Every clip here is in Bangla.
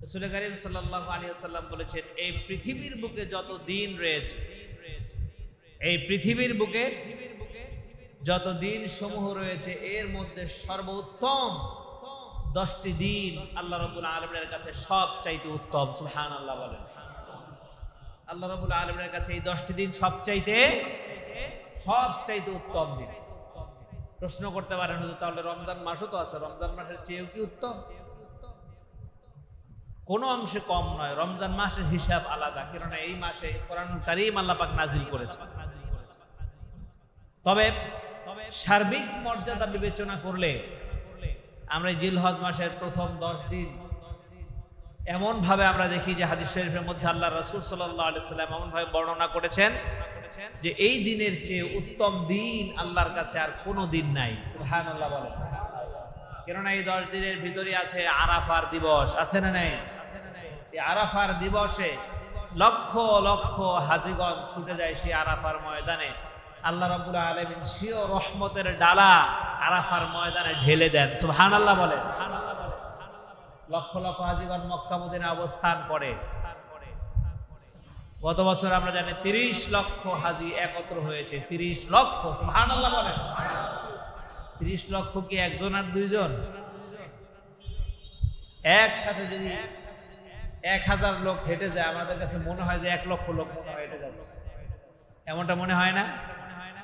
রাসূল কারীম সাল্লাল্লাহু আলাইহি ওয়াসাল্লাম বলেছেন, এই পৃথিবীর বুকে যত দিন রয়েছে, এই পৃথিবীর বুকে যত দিন সমূহ রয়েছে, এর মধ্যে সর্বোত্তম 10টি দিন আল্লাহ রাব্বুল আলামিনের কাছে সবচাইতে উত্তম। সুবহানাল্লাহ বলেন। আল্লাহ রাব্বুল আলামিনের কাছে এই 10টি দিন সবচাইতে উত্তম দিন। প্রশ্ন করতে পারেন, তাহলে রমজান মাসও তো আছে, রমজান মাসের চেয়েও কি উত্তম? কোন অংশে কম নয়। রমজান মাসের হিসাব আলাদা, কেননা এই মাসে কোরআনুল কারীম আল্লাহ পাক নাজিল করেছেন। তবে সার্বিক মর্যাদা বিবেচনা করলে আমরা জিলহজ মাসের প্রথম 10 দিন এমন ভাবে আমরা দেখি যে হাদিস শরীফের মধ্যে আল্লাহ রাসূল সাল্লাল্লাহু আলাইহি সাল্লাম এমন ভাবে বর্ণনা করেছেন যে এই দিনের চেয়ে উত্তম দিন আল্লাহর কাছে আর কোনো দিন নাই। সুবহানাল্লাহ বলেন। কেননা এই 10 দিনের ভিতরে আছে আরাফার দিবস, আছে না নাই? এই আরাফার দিবসে লক্ষ লক্ষ হাজীগণ ছুটে যায় সেই আরাফার ময়দানে। আল্লাহ রাব্বুল আলামিন স্বীয় রহমতের ডালা আরাফার ময়দানে ঢেলে দেন। সুবহানাল্লাহ বলেন। লক্ষ লক্ষ হাজীগণ মক্কা মদিনায় অবস্থান করে। গত বছর আমরা জানি 30 লক্ষ হাজী একত্র হয়েছে। 30 লক্ষ। সুবহানাল্লাহ বলেন। 30 লক্ষ কি একজন আর দুইজন? একসাথে যদি 1000 লোক হেঁটে যায়, আমাদের কাছে মনে হয় যে 1 লক্ষ লোক মনে হয় হেঁটে যাচ্ছে, এমনটা মনে হয় না?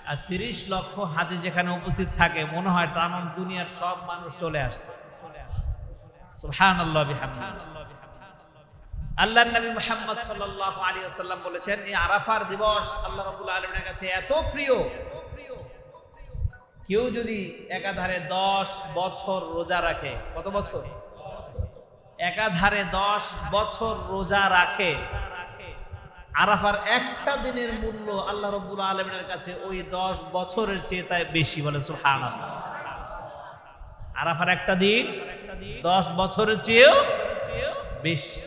আর 30 লক্ষ হাজী যেখানে উপস্থিত থাকে, মনে হয় তামাম দুনিয়ার সব মানুষ চলে আসছে। সুবহানাল্লাহ বিহামদিহি। আল্লাহর নবী মুহাম্মদ সাল্লাল্লাহু আলাইহি ওয়াসাল্লাম বলেছেন, এই আরাফার দিবস আল্লাহ রাব্বুল আলামিনের কাছে এত প্রিয়, কেউ যদি একাধারে 10 বছর রোজা রাখে, কত বছর? একাধারে 10 বছর রোজা রাখে, আরাফার একটা দিনের মূল্য আল্লাহ রাব্বুল আলামিনের কাছে ওই 10 বছরের চেয়ে তাই বেশি। বলে সুবহানাল্লাহ। আরাফার একটা দিন 10 বছরের চেয়েও বেশি।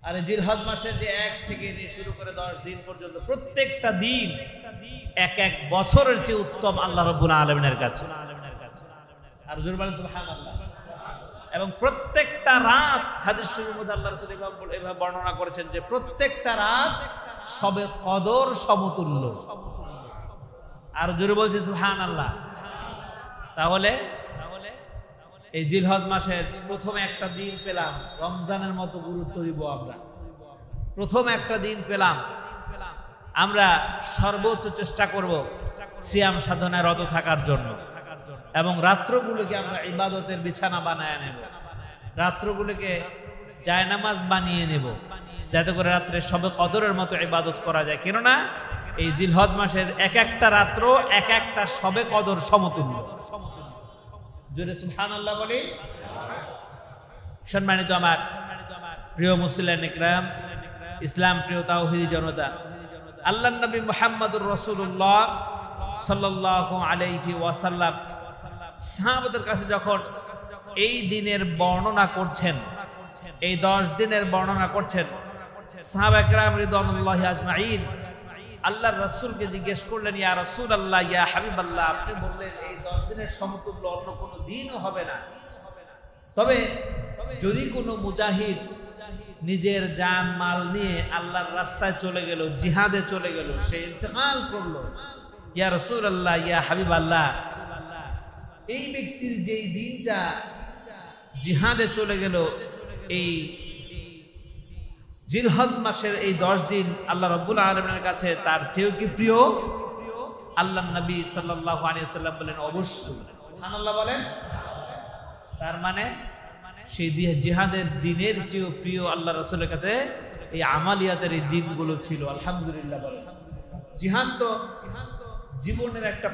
আর জিলহজ মাসের যে 1 থেকে নিয়ে শুরু করে 10 দিন পর্যন্ত প্রত্যেকটা দিন এক এক বছরের চেয়ে উত্তম আল্লাহ রাব্বুল আলামিনের কাছে। আর জোরে বলেন সুবহানাল্লাহ। এবং প্রত্যেকটা রাত, হাদিস শরীফের মধ্যে আল্লাহ রাসূল এভাবে বর্ণনা করেছেন যে প্রত্যেকটা রাত সবে কদর সমতুল্য। আর জোরে বলছি সুবহানাল্লাহ। তাহলে এই জিলহজ মাসের প্রথম একটা দিন পেলাম, রমজানের মতো গুরুত্ব দিব আমরা। প্রথম একটা দিন পেলাম, আমরা সর্বোচ্চ চেষ্টা করব সিয়াম সাধনায় রত থাকার জন্য, এবং রাত্রগুলোকে আমরা ইবাদতের বিছানা বানায় নেব, রাত্রগুলোকে জায়নামাজ বানিয়ে নেব, যাতে করে রাত্রে সবে কদরের মতো ইবাদত করা যায়। কেননা এই জিলহজ মাসের এক একটা রাত্র এক একটা সবে কদর সমতুল্য। জোরে সুবহানাল্লাহ বলি। সম্মানিত আমার প্রিয় মুসলিম ইকরাম, ইসলাম প্রিয় তাওহীদি জনতা, আল্লাহর নবী মুহাম্মদুর রাসূলুল্লাহ সাল্লাল্লাহু আলাইহি ওয়াসাল্লাম সাহাবাদের কাছে যখন এই দিনের বর্ণনা করছেন, এই 10 দিনের বর্ণনা করছেন, সাহাবা কেরাম রিদওয়ানুল্লাহি আজমাইন আল্লাহর রাসূলকে জিজ্ঞেস করলেন, ইয়া রাসূলুল্লাহ, ইয়া হাবিবাল্লাহ, আপনি বললেন এই 10 দিনের সমতুল্য অন্য কোনো দিনও হবে না। তবে যদি কোনো মুজাহিদ নিজের জান মাল নিয়ে আল্লাহর রাস্তায় চলে গেল, জিহাদে চলে গেল, সে ইন্তেকাল করলো, ইয়া রাসূলুল্লাহ, ইয়া হাবিবাল্লাহ, এই ব্যক্তির যেই দিনটা জিহাদে চলে গেল, এই জিলহজ মাসের এই 10 দিন আল্লাহ রাব্বুল আলামিনের কাছে তার চেয়েও কি প্রিয়? আল্লাহর নবী সাল্লাল্লাহু আলাইহি ওয়াসাল্লাম বলেন, অবশ্যই। সুবহানাল্লাহ বলেন। তার মানে সেই জিহাদের দিনের চেয়েও প্রিয় আল্লাহ রাসূলের কাছে এই আমালিয়াতের এই দিনগুলো ছিল। আলহামদুলিল্লাহ বলেন। জিহাদ তো জীবনের একটা